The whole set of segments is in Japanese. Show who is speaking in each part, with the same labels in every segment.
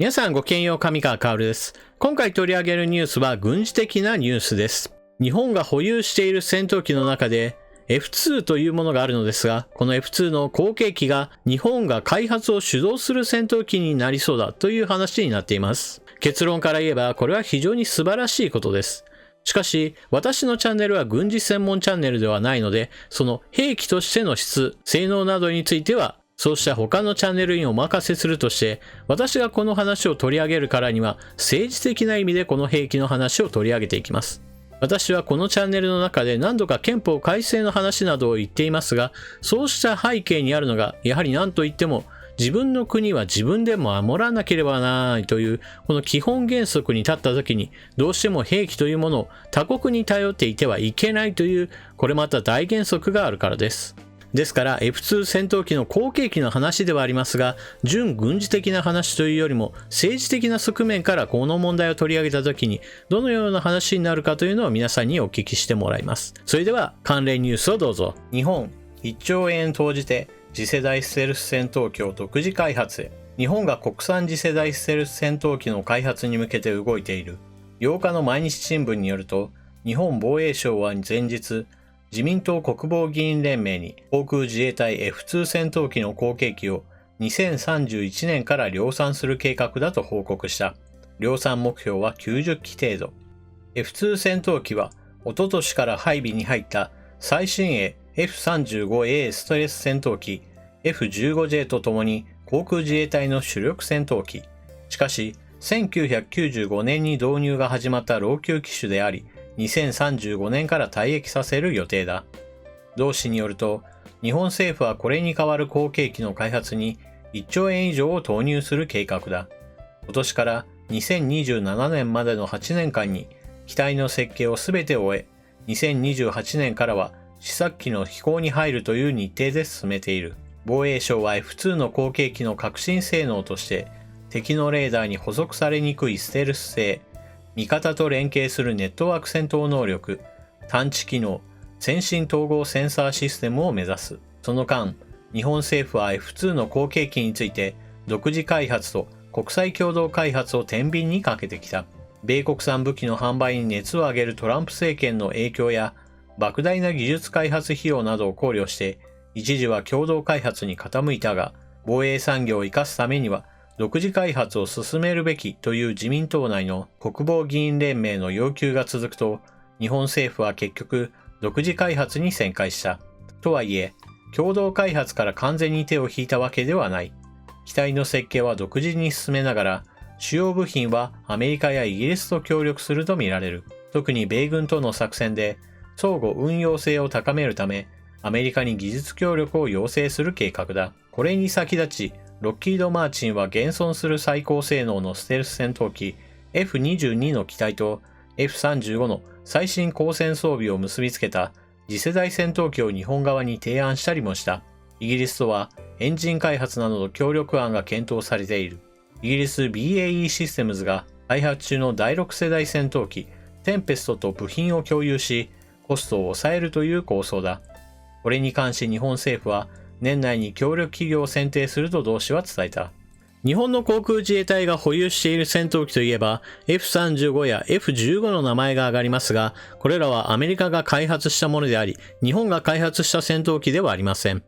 Speaker 1: 皆さんごきげんよう、上川薫です。今回取り上げるニュースは軍事的なニュースです。日本が保有している戦闘機の中で F2 というものがあるのですが、この F2 の後継機が日本が開発を主導する戦闘機になりそうだという話になっています。結論から言えばこれは非常に素晴らしいことです。しかし、私のチャンネルは軍事専門チャンネルではないので、その兵器としての質、性能などについてはそうした他のチャンネルにお任せするとして、私がこの話を取り上げるからには、政治的な意味でこの兵器の話を取り上げていきます。私はこのチャンネルの中で何度か憲法改正の話などを言っていますが、そうした背景にあるのが、やはり何と言っても、自分の国は自分で守らなければならないという、この基本原則に立った時に、どうしても兵器というものを他国に頼っていてはいけないという、これまた大原則があるからです。ですから F2 戦闘機の後継機の話ではありますが、純軍事的な話というよりも政治的な側面からこの問題を取り上げた時にどのような話になるかというのを皆さんにお聞きしてもらいます。それでは関連ニュースをどうぞ。日本1兆円投じて次世代ステルス戦闘機を独自開発へ。日本が国産次世代ステルス戦闘機の開発に向けて動いている。8日の毎日新聞によると、日本防衛省は前日、自民党国防議員連盟に航空自衛隊 F2 戦闘機の後継機を2031年から量産する計画だと報告した。量産目標は90機程度。F2 戦闘機は一昨年から配備に入った最新鋭 F35A ストレス戦闘機 F15J とともに航空自衛隊の主力戦闘機。しかし、1995年に導入が始まった老朽機種であり、2035年から退役させる予定だ。同誌によると、日本政府はこれに代わる後継機の開発に1兆円以上を投入する計画だ。今年から2027年までの8年間に機体の設計をすべて終え、2028年からは試作機の飛行に入るという日程で進めている。防衛省は F2 の後継機の革新性能として、敵のレーダーに捕捉されにくいステルス性、味方と連携するネットワーク戦闘能力、探知機能、先進統合センサーシステムを目指す。その間、日本政府は F2 の後継機について独自開発と国際共同開発を天秤にかけてきた。米国産武器の販売に熱を上げるトランプ政権の影響や莫大な技術開発費用などを考慮して、一時は共同開発に傾いたが、防衛産業を生かすためには独自開発を進めるべきという自民党内の国防議員連盟の要求が続くと、日本政府は結局独自開発に旋回した。とはいえ、共同開発から完全に手を引いたわけではない。機体の設計は独自に進めながら、主要部品はアメリカやイギリスと協力するとみられる。特に米軍との作戦で相互運用性を高めるため、アメリカに技術協力を要請する計画だ。これに先立ち、ロッキード・マーチンは現存する最高性能のステルス戦闘機 F22 の機体と F35 の最新光線装備を結びつけた次世代戦闘機を日本側に提案したりもした。イギリスとはエンジン開発などの協力案が検討されている。イギリス BAE システムズが開発中の第6世代戦闘機テンペストと部品を共有し、コストを抑えるという構想だ。これに関し日本政府は年内に協力企業を選定すると同氏は伝えた。日本の航空自衛隊が保有している戦闘機といえば F35 や F15 の名前が挙がりますが、これらはアメリカが開発したものであり、日本が開発した戦闘機ではありません。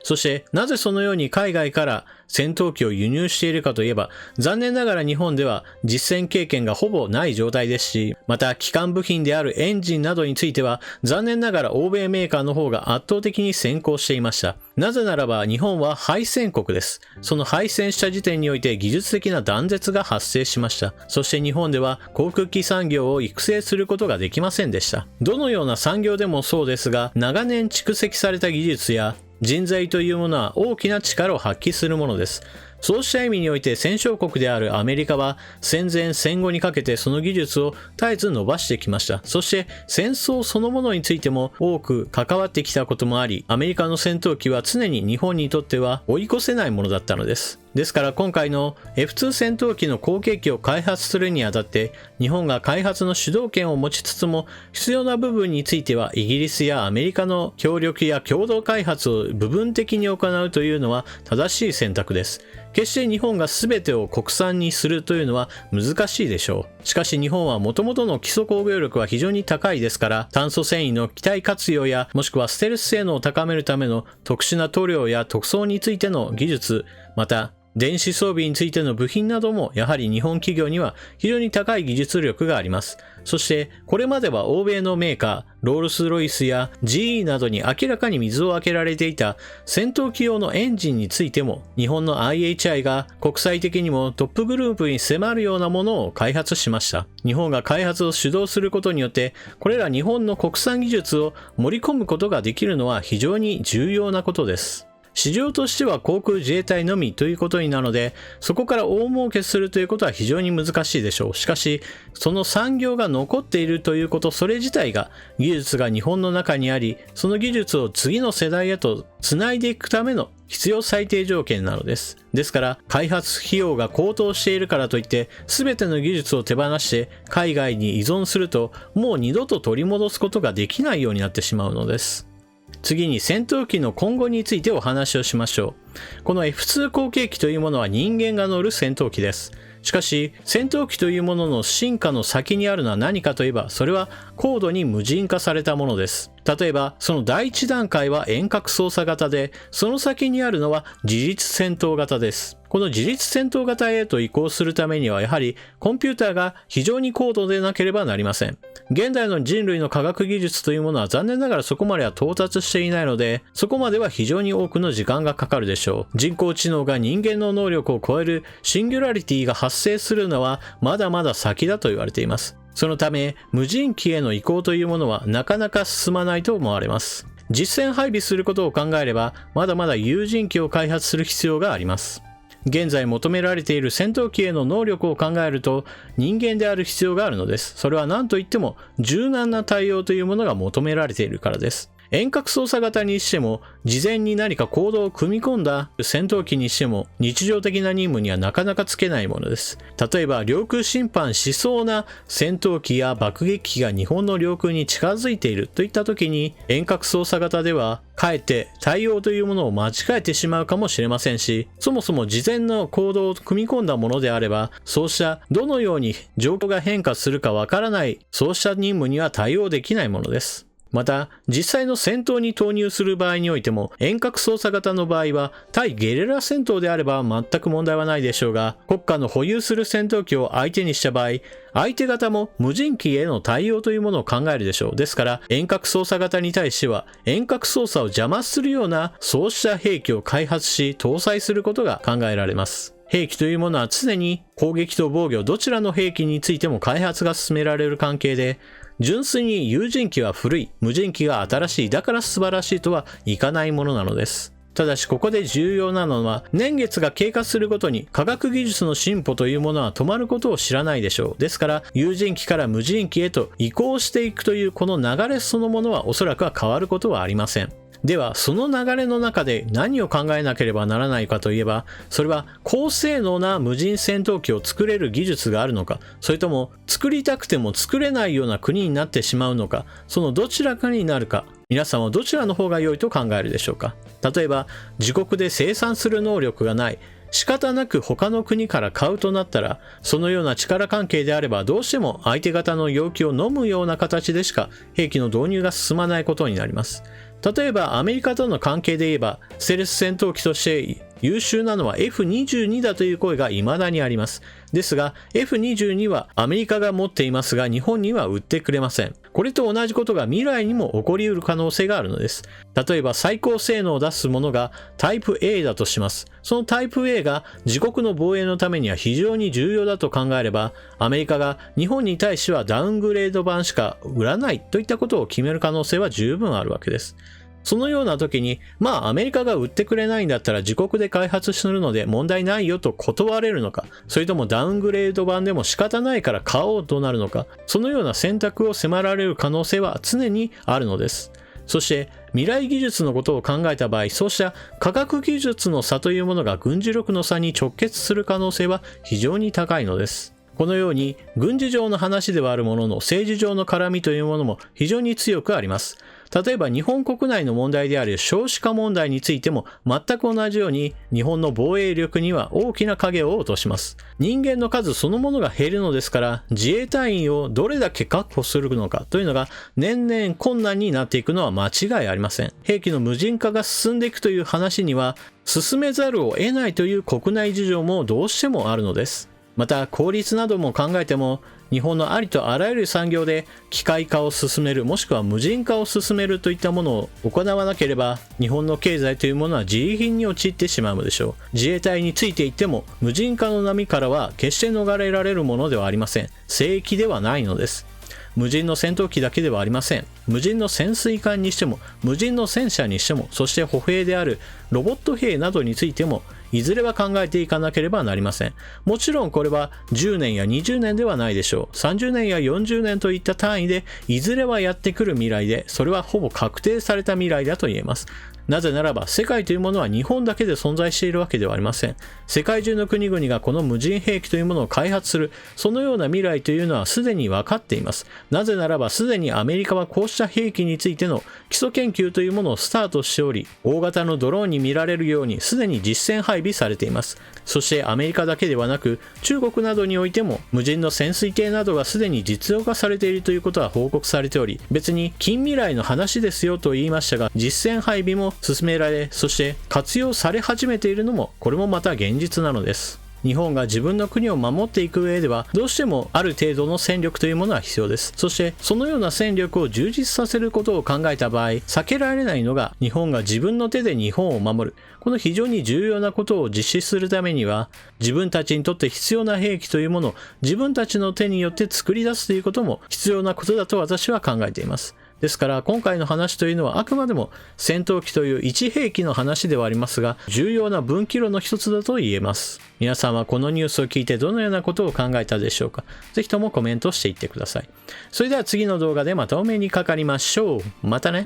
Speaker 1: そしてなぜそのように海外から戦闘機を輸入しているかといえば、残念ながら日本では実戦経験がほぼない状態ですし、また基幹部品であるエンジンなどについては残念ながら欧米メーカーの方が圧倒的に先行していました。なぜならば日本は敗戦国です。その敗戦した時点において技術的な断絶が発生しました。そして日本では航空機産業を育成することができませんでした。どのような産業でもそうですが、長年蓄積された技術や人材というものは大きな力を発揮するものです。そうした意味において戦勝国であるアメリカは戦前戦後にかけてその技術を絶えず伸ばしてきました。そして戦争そのものについても多く関わってきたこともあり、アメリカの戦闘機は常に日本にとっては追い越せないものだったのです。ですから今回の F2 戦闘機の後継機を開発するにあたって日本が開発の主導権を持ちつつも必要な部分についてはイギリスやアメリカの協力や共同開発を部分的に行うというのは正しい選択です。決して日本が全てを国産にするというのは難しいでしょう。しかし日本は元々の基礎工業力は非常に高いですから、炭素繊維の機体活用や、もしくはステルス性能を高めるための特殊な塗料や塗装についての技術、また電子装備についての部品などもやはり日本企業には非常に高い技術力があります。そしてこれまでは欧米のメーカー、ロールスロイスや GE などに明らかに水をあけられていた戦闘機用のエンジンについても、日本の IHI が国際的にもトップグループに迫るようなものを開発しました。日本が開発を主導することによって、これら日本の国産技術を盛り込むことができるのは非常に重要なことです。市場としては航空自衛隊のみということになるので、そこから大儲けするということは非常に難しいでしょう。しかし、その産業が残っているということ、それ自体が技術が日本の中にあり、その技術を次の世代へとつないでいくための必要最低条件なのです。ですから、開発費用が高騰しているからといって、全ての技術を手放して海外に依存すると、もう二度と取り戻すことができないようになってしまうのです。次に戦闘機の今後についてお話をしましょう。この F2 後継機というものは人間が乗る戦闘機です。しかし、戦闘機というものの進化の先にあるのは何かといえば、それは高度に無人化されたものです。例えば、その第一段階は遠隔操作型で、その先にあるのは自律戦闘型です。この自律戦闘型へと移行するためには、やはりコンピューターが非常に高度でなければなりません。現代の人類の科学技術というものは残念ながらそこまでは到達していないので、そこまでは非常に多くの時間がかかるでしょう。人工知能が人間の能力を超えるシンギュラリティが発生するのはまだまだ先だと言われています。そのため、無人機への移行というものはなかなか進まないと思われます。実戦配備することを考えれば、まだまだ有人機を開発する必要があります。現在求められている戦闘機への能力を考えると、人間である必要があるのです。それは何といっても柔軟な対応というものが求められているからです。遠隔操作型にしても、事前に何か行動を組み込んだ戦闘機にしても、日常的な任務にはなかなかつけないものです。例えば、領空侵犯しそうな戦闘機や爆撃機が日本の領空に近づいているといった時に、遠隔操作型では、かえって対応というものを間違えてしまうかもしれませんし、そもそも事前の行動を組み込んだものであれば、そうしたどのように状況が変化するかわからない、そうした任務には対応できないものです。また、実際の戦闘に投入する場合においても、遠隔操作型の場合は、対ゲリラ戦闘であれば全く問題はないでしょうが、国家の保有する戦闘機を相手にした場合、相手方も無人機への対応というものを考えるでしょう。ですから、遠隔操作型に対しては、遠隔操作を邪魔するような、そうした兵器を開発し、搭載することが考えられます。兵器というものは常に攻撃と防御どちらの兵器についても開発が進められる関係で、純粋に有人機は古い、無人機が新しい、だから素晴らしいとはいかないものなのです。ただしここで重要なのは、年月が経過するごとに科学技術の進歩というものは止まることを知らないでしょう。ですから有人機から無人機へと移行していくというこの流れそのものはおそらくは変わることはありません。では、その流れの中で何を考えなければならないかといえば、それは高性能な無人戦闘機を作れる技術があるのか、それとも作りたくても作れないような国になってしまうのか、そのどちらかになるか、皆さんはどちらの方が良いと考えるでしょうか。例えば、自国で生産する能力がない、仕方なく他の国から買うとなったら、そのような力関係であればどうしても相手方の要求を飲むような形でしか兵器の導入が進まないことになります。例えばアメリカとの関係で言えば、ステルス戦闘機として優秀なのは F22 だという声が未だにあります。ですが F22 はアメリカが持っていますが日本には売ってくれません。これと同じことが未来にも起こり得る可能性があるのです。例えば最高性能を出すものがタイプ A だとします。そのタイプ A が自国の防衛のためには非常に重要だと考えれば、アメリカが日本に対してはダウングレード版しか売らないといったことを決める可能性は十分あるわけです。そのような時に、アメリカが売ってくれないんだったら自国で開発するので問題ないよと断れるのか、それともダウングレード版でも仕方ないから買おうとなるのか、そのような選択を迫られる可能性は常にあるのです。そして未来技術のことを考えた場合、そうした科学技術の差というものが軍事力の差に直結する可能性は非常に高いのです。このように軍事上の話ではあるものの政治上の絡みというものも非常に強くあります。例えば日本国内の問題である少子化問題についても全く同じように日本の防衛力には大きな影を落とします。人間の数そのものが減るのですから、自衛隊員をどれだけ確保するのかというのが年々困難になっていくのは間違いありません。兵器の無人化が進んでいくという話には進めざるを得ないという国内事情もどうしてもあるのです。また効率なども考えても日本のありとあらゆる産業で機械化を進めるもしくは無人化を進めるといったものを行わなければ日本の経済というものは自利品に陥ってしまうのでしょう。自衛隊についていっても無人化の波からは決して逃れられるものではありません。聖域ではないのです。無人の戦闘機だけではありません。無人の潜水艦にしても無人の戦車にしてもそして歩兵であるロボット兵などについてもいずれは考えていかなければなりません。もちろんこれは10年や20年ではないでしょう。30年や40年といった単位でいずれはやってくる未来で、それはほぼ確定された未来だと言えます。なぜならば世界というものは日本だけで存在しているわけではありません。世界中の国々がこの無人兵器というものを開発する、そのような未来というのはすでに分かっています。なぜならばすでにアメリカはこうした兵器についての基礎研究というものをスタートしており、大型のドローンに見られるようにすでに実戦配備されています。そしてアメリカだけではなく中国などにおいても無人の潜水艇などがすでに実用化されているということは報告されており、別に近未来の話ですよと言いましたが、実戦配備も進められ、そして活用され始めているのもこれもまた現実なのです。日本が自分の国を守っていく上ではどうしてもある程度の戦力というものは必要です。そしてそのような戦力を充実させることを考えた場合、避けられないのが日本が自分の手で日本を守る、この非常に重要なことを実施するためには自分たちにとって必要な兵器というものを自分たちの手によって作り出すということも必要なことだと私は考えています。ですから今回の話というのはあくまでも戦闘機という一兵器の話ではありますが、重要な分岐路の一つだと言えます。皆さんはこのニュースを聞いてどのようなことを考えたでしょうか。ぜひともコメントしていってください。それでは次の動画でまたお目にかかりましょう。またね。